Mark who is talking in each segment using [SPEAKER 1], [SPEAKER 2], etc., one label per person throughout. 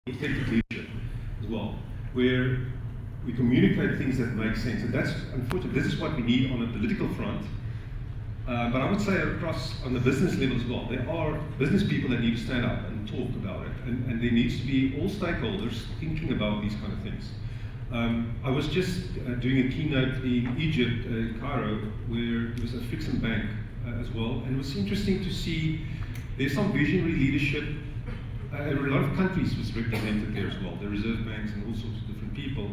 [SPEAKER 1] authentic leadership as well, where we communicate things that make sense. And that's, unfortunately, this is what we need on a political front. But I would say across on the business level as well, there are business people that need to stand up and talk about it. And there needs to be all stakeholders thinking about these kind of things. I was just doing a keynote in Egypt, Cairo, where there was a Fixin Bank as well. And it was interesting to see there's some visionary leadership. A lot of countries was represented there as well, the reserve banks and all sorts of different people.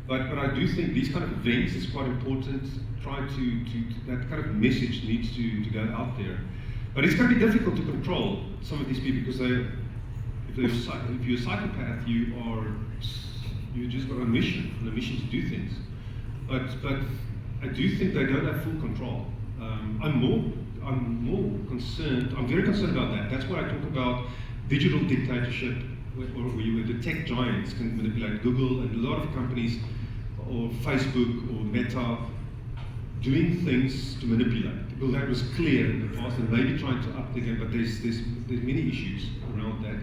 [SPEAKER 1] But I do think these kind of events is quite important. Try to that kind of message needs to go out there. But it's going to be difficult to control some of these people because if you're a psychopath, you're just got on a mission to do things. But I do think they don't have full control. I'm more concerned. I'm very concerned about that. That's why I talk about digital dictatorship, where the tech giants can manipulate Google and a lot of companies, or Facebook or Meta, doing things to manipulate. Because that was clear in the past, and maybe trying to up the game. But there's many issues around that.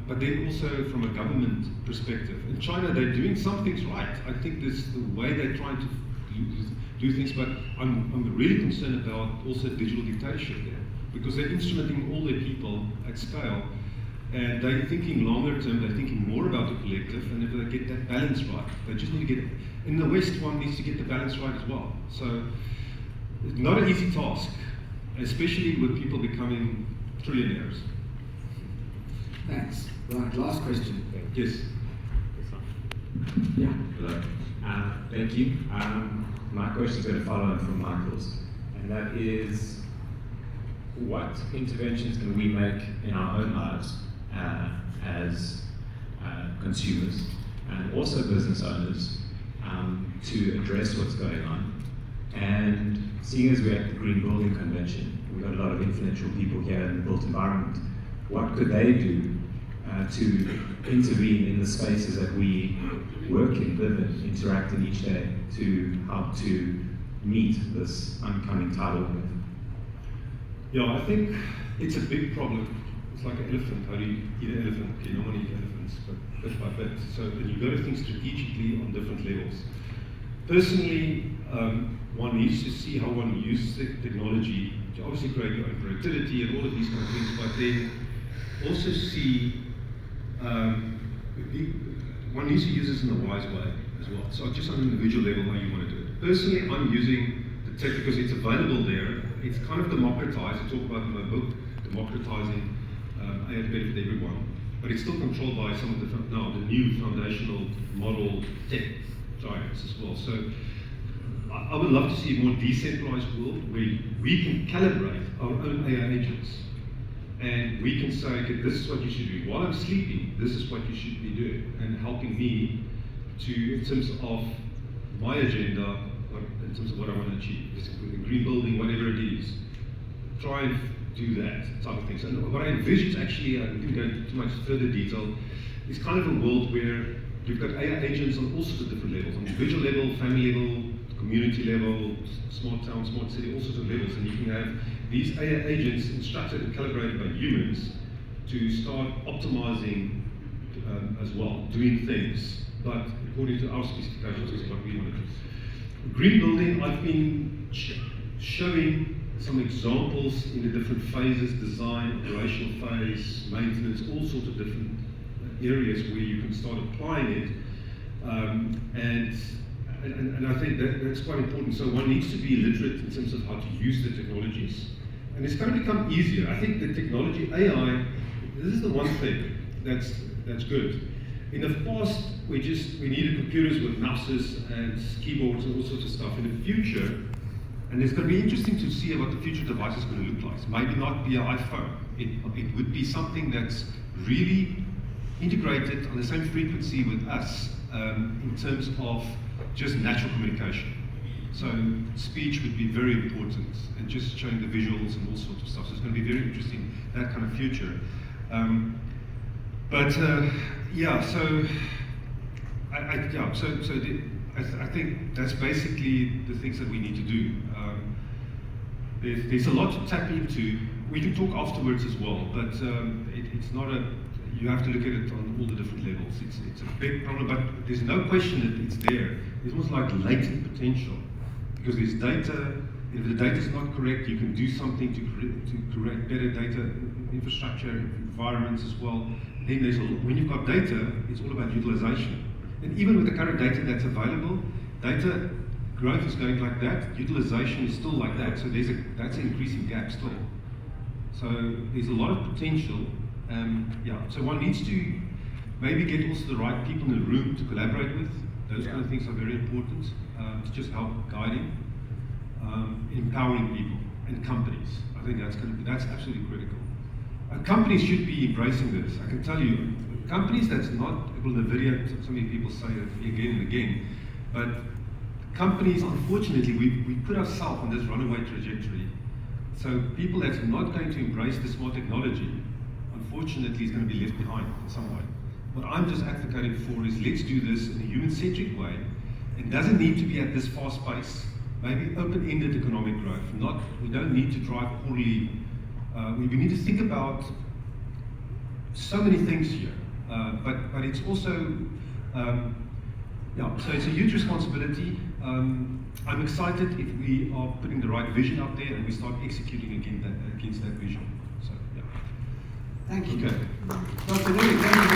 [SPEAKER 1] But then also from a government perspective, in China they're doing some things right. I think this the way they're trying to do things, but I'm really concerned about also digital dictatorship there, because they're instrumenting all their people at scale, and they're thinking longer term, they're thinking more about the collective, and if they get that balance right, they just need to get, in the West one needs to get the balance right as well. So it's not an easy task, especially with people becoming trillionaires.
[SPEAKER 2] Thanks. Right, last question.
[SPEAKER 1] Yes.
[SPEAKER 2] Yeah.
[SPEAKER 3] Hello. Thank you. My question is going to follow on from Michael's, and that is, what interventions can we make in our own lives as consumers and also business owners to address what's going on? And seeing as we're at the Green Building Convention, we've got a lot of influential people here in the built environment, what could they do to intervene in the spaces that we work in, live in, interact in each day, to help to meet this oncoming tidal wave?
[SPEAKER 1] Yeah, I think it's a big problem. It's like an elephant. How do you eat an elephant? You don't want to eat elephants, but bit by bit. So then you've got to think strategically on different levels. Personally, one needs to see how one uses technology to obviously create your own productivity and all of these kind of things, but then also see one needs to use this in a wise way as well. So just on an individual level, how you want to do it. Personally, I'm using the tech because it's available there. It's kind of democratized. I talk about in my book, democratizing AI to benefit everyone. But it's still controlled by some of the new foundational model tech giants as well. So I would love to see a more decentralized world where we can calibrate our own AI agents. And we can say, okay, this is what you should do. While I'm sleeping, this is what you should be doing. And helping me to, in terms of my agenda, in terms of what I want to achieve, the green building, whatever it is, try and do that type of thing. So what I envision is actually, I didn't go into too much further detail, is kind of a world where you've got AI agents on all sorts of different levels, on individual level, family level, community level, smart town, smart city, all sorts of levels, and you can have these AI agents instructed and calibrated by humans to start optimizing as well, doing things, but according to our specifications is what we want to do. Green building, I've been showing some examples in the different phases, design, operational phase, maintenance, all sorts of different areas where you can start applying it. And I think that's quite important. So one needs to be literate in terms of how to use the technologies. And it's going to become easier. I think the technology, AI, this is the one thing that's good. In the past, we needed computers with mouses and keyboards and all sorts of stuff. In the future, and it's going to be interesting to see what the future device is going to look like. Maybe not be an iPhone. It would be something that's really integrated on the same frequency with us in terms of just natural communication. So speech would be very important, and just showing the visuals and all sorts of stuff. So it's going to be very interesting, that kind of future. I think that's basically the things that we need to do. there's a lot to tap into. We can talk afterwards as well, but it's not a. You have to look at it on all the different levels. It's a big problem, but there's no question that it's there. It's almost like latent potential, because there's data. If the data is not correct, you can do something to create better data infrastructure environments as well. Then when you've got data, it's all about utilization. And even with the current data that's available, data growth is going like that, utilization is still like that. So that's an increasing gap still. So there's a lot of potential. So one needs to maybe get also the right people in the room to collaborate with. Those kind of things are very important to just help guiding, empowering people and companies. I think that's absolutely critical. Companies should be embracing this. I can tell you, companies that's not, well, the video, so many people say it again and again, but companies, unfortunately, we put ourselves on this runaway trajectory. So people that's not going to embrace the smart technology, unfortunately, is going to be left behind in some way. What I'm just advocating for is let's do this in a human-centric way. It doesn't need to be at this fast pace. Maybe open-ended economic growth. We don't need to drive poorly. We need to think about so many things here. But it's also, so it's a huge responsibility. I'm excited if we are putting the right vision out there and we start executing against that vision. So, yeah.
[SPEAKER 2] Thank you.
[SPEAKER 1] Okay.
[SPEAKER 2] Dr. Ludik, thank you.